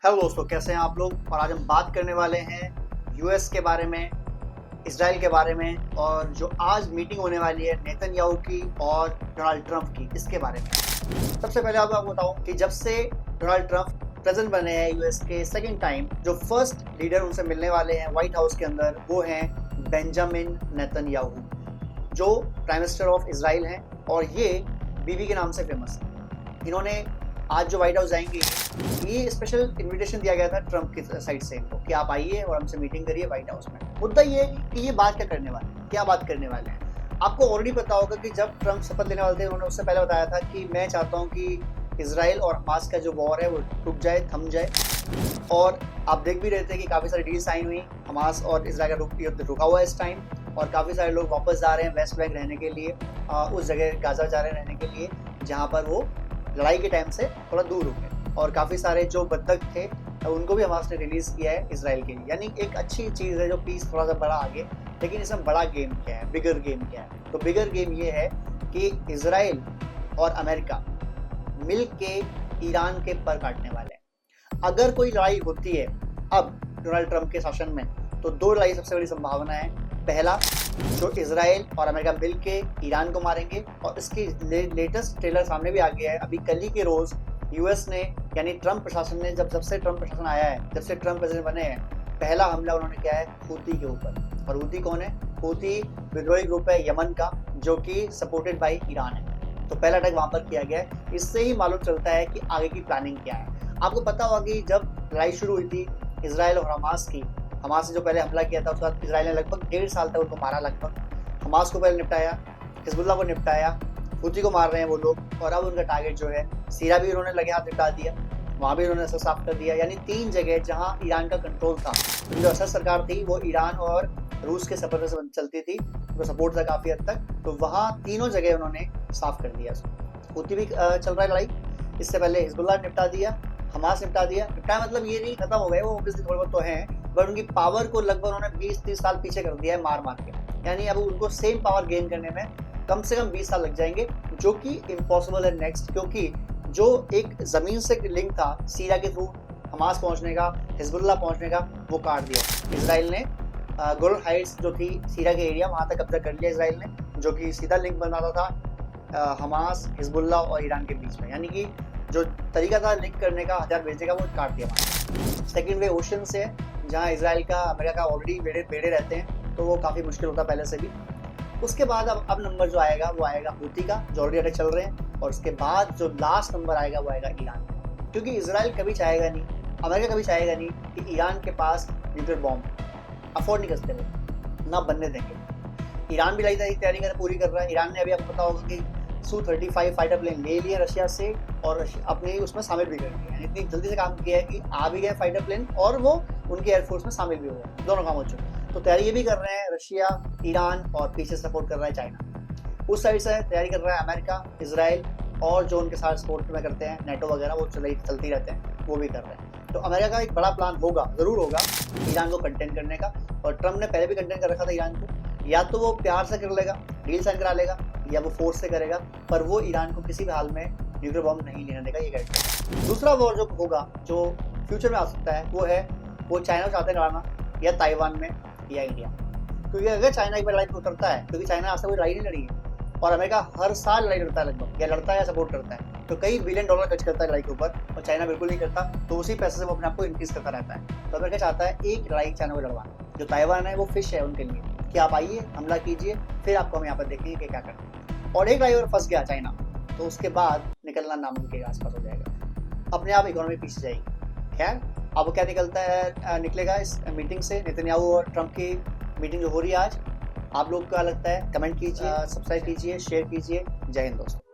Hello दोस्तों, कैसे हैं आप लोग। और आज हम बात करने वाले हैं यूएस के बारे में, इसराइल के बारे में, और जो आज मीटिंग होने वाली है नेतन्याहू की और डोनाल्ड ट्रंप की, इसके बारे में। सबसे पहले आपको बताऊं कि जब से डोनाल्ड ट्रंप प्रेसिडेंट बने हैं यूएस के सेकंड टाइम, जो फर्स्ट लीडर उनसे मिलने वाले हैं व्हाइट हाउस के अंदर, वो हैं बेंजामिन नेतन्याहू, जो प्राइम मिनिस्टर ऑफ इसराइल हैं और ये बीबी के नाम से फेमस है। इन्होंने आज जो व्हाइट हाउस जाएंगे, ये स्पेशल इनविटेशन दिया गया था ट्रंप की साइड से इनको कि आप आइए और हमसे मीटिंग करिए व्हाइट हाउस में। मुद्दा ये है कि ये बात क्या करने वाले हैं, क्या बात करने वाले हैं। आपको ऑलरेडी पता होगा कि जब ट्रंप शपथ लेने वाले थे, उन्होंने उससे पहले बताया था कि मैं चाहता हूँ कि इसराइल और हमास का जो वॉर है वो रुक जाए, थम जाए। और आप देख भी रहे थे कि काफ़ी सारी डील साइन हुई, हमास और इसराइल का युद्ध रुका हुआ है इस टाइम, और काफ़ी सारे लोग वापस जा रहे हैं वेस्ट बैंक रहने के लिए, उस जगह गाजा जा रहे हैं रहने के लिए जहाँ पर वो लड़ाई के टाइम से थोड़ा दूर रुके। और काफ़ी सारे जो बंधक थे उनको भी हमास ने रिलीज़ किया है इसराइल के लिए। यानी एक अच्छी चीज़ है जो पीस थोड़ा सा बड़ा आगे। लेकिन इसमें बड़ा गेम क्या है, बिगर गेम क्या है? तो बिगर गेम ये है कि इसराइल और अमेरिका मिल के ईरान के पर काटने वाले हैं। अगर कोई लड़ाई होती है अब डोनाल्ड ट्रंप के शासन में, तो दो लड़ाई सबसे बड़ी संभावना है। पहला, जो इसराइल और अमेरिका मिल के ईरान को मारेंगे, और इसकी लेटेस्ट ट्रेलर सामने भी आ गया है। अभी कल ही के रोज़ यूएस ने, यानी ट्रंप प्रशासन ने, जब से ट्रंप प्रशासन आया है, जब से ट्रंप प्रेसिडेंट बने हैं, पहला हमला उन्होंने किया है हूती के ऊपर। और हूती कौन है? हूती विद्रोही ग्रुप है यमन का, जो कि सपोर्टेड बाय ईरान है। तो पहला अटैक वहां पर किया गया है। इससे ही मालूम चलता है कि आगे की प्लानिंग क्या है। आपको पता होगा कि जब लड़ाई शुरू हुई थी इसराइल और हमास की, हमास ने जो पहले हमला किया था, उसके बाद इसराइल ने लगभग 1.5 साल तक उनको मारा। लगभग हमास को पहले निपटाया, हिजबुल्लाह को निपटाया, हूती को मार रहे हैं वो लोग, और अब उनका टारगेट जो है सीरिया भी उन्होंने लगे हाथ निपटा दिया, वहाँ भी उन्होंने असर साफ कर दिया। यानी 3 जगह जहाँ ईरान का कंट्रोल था, जो असर सरकार थी वो ईरान और रूस के सपोर्ट से चलती थी, तो सपोर्ट था काफ़ी हद तक, तो वहाँ तीनों जगह उन्होंने साफ कर दिया। हूती भी चल रहा है लड़ाई, इससे पहले हिजबुल्लाह निपटा दिया, हमास निपटा दिया। निपटाया मतलब ये नहीं खत्म हो गए वो, ऑब्वियसली थोड़े बहुत तो हैं, पर उनकी पावर को लगभग उन्होंने 20-30 साल पीछे कर दिया है मार मार के। यानी अब उनको सेम पावर गेन करने में कम से कम 20 साल लग जाएंगे, जो कि इम्पॉसिबल है नेक्स्ट। क्योंकि जो एक ज़मीन से लिंक था सीरिया के थ्रू हमास पहुंचने का, हिजबुल्लाह पहुंचने का, वो काट दिया इसराइल ने। गोलन हाइट्स जो थी सीरिया के एरिया, वहाँ तक कब्जा कर लिया इसराइल ने, जो कि सीधा लिंक बनाता था हमास, हिजबुल्लाह और ईरान के बीच में। यानी कि जो तरीका था लिंक करने का, हथियार भेजने का, वो काट दिया वहाँ। सेकेंड वे ओशन से है, जहाँ इसराइल का, अमेरिका का ऑलरेडी बेड़े रहते हैं, तो वो काफ़ी मुश्किल होता पहले से भी। उसके बाद अब नंबर जो आएगा वो आएगा हूती का, जो ऑलरेडी अटैक चल रहे हैं, और उसके बाद जो लास्ट नंबर आएगा वो आएगा ईरान का। क्योंकि इसराइल कभी चाहेगा नहीं, अमेरिका कभी चाहेगा नहीं कि ईरान के पास न्यूक्लियर बॉम्ब अफोर्ड नहीं करते वो, ना बनने देंगे। ईरान भी तैयारी पूरी कर रहा है। ईरान ने अभी आपको पता होगा कि Su-35 फाइटर प्लेन ले लिए रशिया से, और अपने उसमें शामिल भी कर दिए। इतनी जल्दी से काम किया है कि आ भी गए फाइटर प्लेन, और वो उनके एयरफोर्स में शामिल भी हो गए, दोनों काम हो चुके। तो तैयारी ये भी कर रहे हैं रशिया, ईरान, और पीछे सपोर्ट कर रहा है चाइना। उस साइड से तैयारी कर रहा है अमेरिका, इसराइल, और जो उनके साथ सपोर्ट में करते हैं नेटो वगैरह, वो चलती रहते हैं, वो भी कर रहे हैं। तो अमेरिका का एक बड़ा प्लान होगा, ज़रूर होगा, ईरान को कंटेन करने का। और ट्रंप ने पहले भी कंटेन कर रखा था ईरान को। या तो वो प्यार से कर लेगा, डील साइन करा लेगा, या वो फोर्स से करेगा, पर वो ईरान को किसी भी हाल में न्यूक्लियर बॉम्ब नहीं लेने देगा, ये गारंटी है। दूसरा वॉर जो होगा, जो फ्यूचर में आ सकता है, वो है वो चाइना चाहते हैं लड़ाना, या ताइवान में, या इंडिया। क्योंकि अगर चाइना एक बार लड़ाई में उतरता है, क्योंकि चाइना आज तक कोई लड़ाई नहीं लड़ी है, और अमेरिका हर साल लड़ाई लड़ता है लगभग, या लड़ता है या सपोर्ट करता है, तो कई बिलियन डॉलर खर्च करता है लड़ाई के ऊपर, और चाइना बिल्कुल नहीं करता। तो उसी पैसे से वो अपने आप को इंक्रीज करता रहता है। तो अमेरिका चाहता है एक लड़ाई चाइना को लड़वाना। जो ताइवान है वो फिश है उनके लिए, कि आप आइए, हमला कीजिए, फिर आपको हम यहाँ पर देखेंगे कि क्या करते हैं। और एक लड़ाई अगर फंस गया चाइना, तो उसके बाद निकलना नामुमकिन के आसपास हो जाएगा, अपने आप इकोनॉमी पीछे जाएगी। खैर, अब क्या निकलेगा इस मीटिंग से, नेतन्याहू और ट्रंप की मीटिंग जो हो रही है आज, आप लोग क्या लगता है? कमेंट कीजिए, सब्सक्राइब कीजिए, शेयर कीजिए। जय हिंद दोस्तों।